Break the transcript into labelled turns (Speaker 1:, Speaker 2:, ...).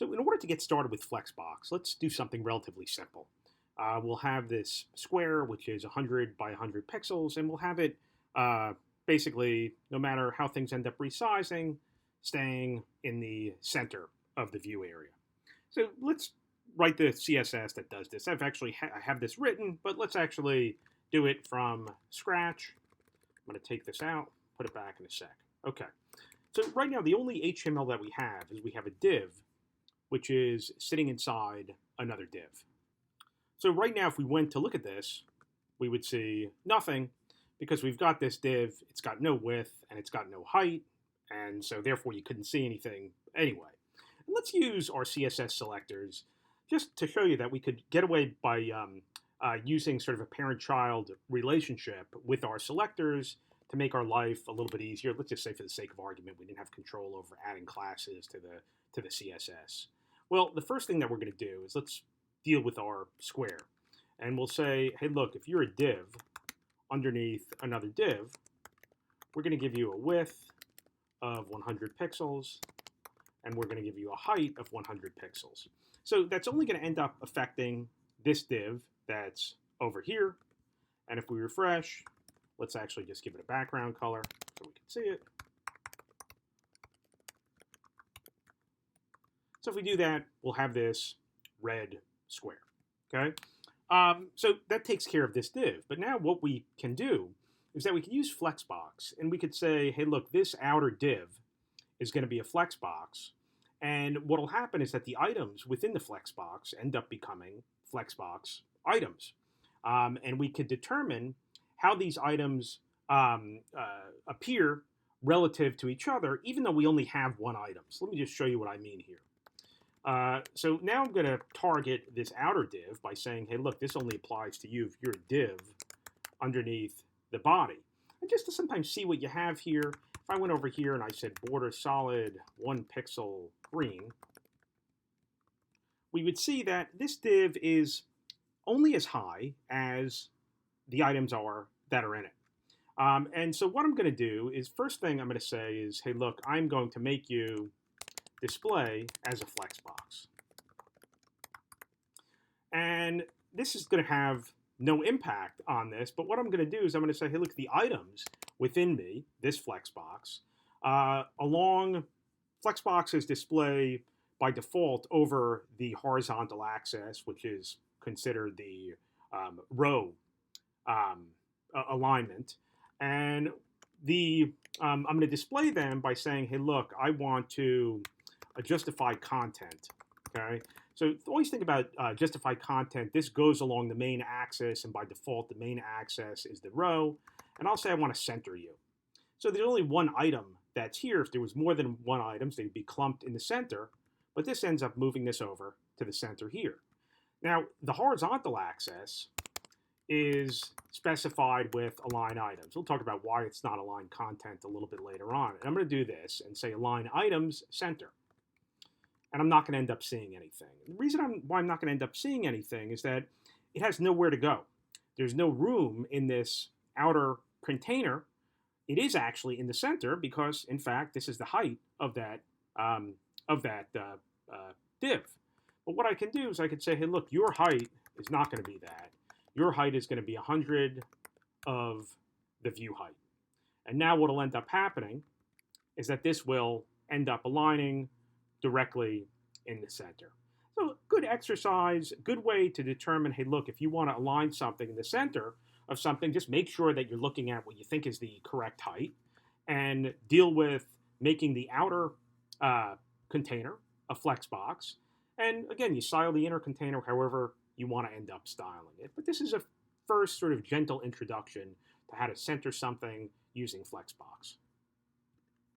Speaker 1: So in order to get started with Flexbox, let's do something relatively simple. We'll have this square, which is 100 by 100 pixels, and we'll have it uh, basically, no matter how things end up resizing, staying in the center of the view area. So let's write the CSS that does this. I have this written, but let's actually do it from scratch. I'm going to take this out, put it back in a sec. Okay. So right now, the only HTML that we have is we have a div, which is sitting inside another div. So right now, if we went to look at this, we would see nothing because we've got this div, it's got no width and it's got no height, and so therefore you couldn't see anything anyway. And let's use our CSS selectors just to show you that we could get away by using sort of a parent-child relationship with our selectors to make our life a little bit easier. Let's just say for the sake of argument, we didn't have control over adding classes to the CSS. Well, the first thing that we're going to do is let's deal with our square. And we'll say, hey, look, if you're a div underneath another div, we're going to give you a width of 100 pixels, and we're going to give you a height of 100 pixels. So that's only going to end up affecting this div that's over here. And if we refresh, let's actually just give it a background color so we can see it. So if we do that, we'll have this red square, okay? So that takes care of this div. But now what we can do is that we can use Flexbox, and we could say, hey, look, this outer div is going to be a Flexbox. And what will happen is that the items within the Flexbox end up becoming Flexbox items. And we could determine how these items appear relative to each other, even though we only have one item. So let me just show you what I mean here. So now I'm going to target this outer div by saying, hey, look, this only applies to you if you're a div underneath the body. And just to sometimes see what you have here, if I went over here and I said border solid 1 pixel green, we would see that this div is only as high as the items are that are in it. And so what I'm going to do is, first thing I'm going to say is, hey, look, I'm going to make you display as a Flexbox. And this is going to have no impact on this, but what I'm going to do is I'm going to say, hey, look, the items within me, this Flexbox, along Flexboxes display by default over the horizontal axis, which is considered the row alignment. And I'm going to display them by saying, hey, look, I want to justify content, okay? So always think about justified content. This goes along the main axis, and by default, the main axis is the row. And I'll say I want to center you. So there's only one item that's here. If there was more than one item, they'd be clumped in the center. But this ends up moving this over to the center here. Now, the horizontal axis is specified with align items. We'll talk about why it's not align content a little bit later on. And I'm going to do this and say align items center. And I'm not going to end up seeing anything. The reason why I'm not going to end up seeing anything is that it has nowhere to go. There's no room in this outer container. It is actually in the center because, in fact, this is the height of that div. But what I can do is I could say, hey, look, your height is not going to be that. Your height is going to be 100 of the view height. And now what will end up happening is that this will end up aligning directly in the center. So good exercise, good way to determine, hey, look, if you want to align something in the center of something, just make sure that you're looking at what you think is the correct height and deal with making the outer container a Flexbox. And again, you style the inner container however you want to end up styling it. But this is a first sort of gentle introduction to how to center something using Flexbox.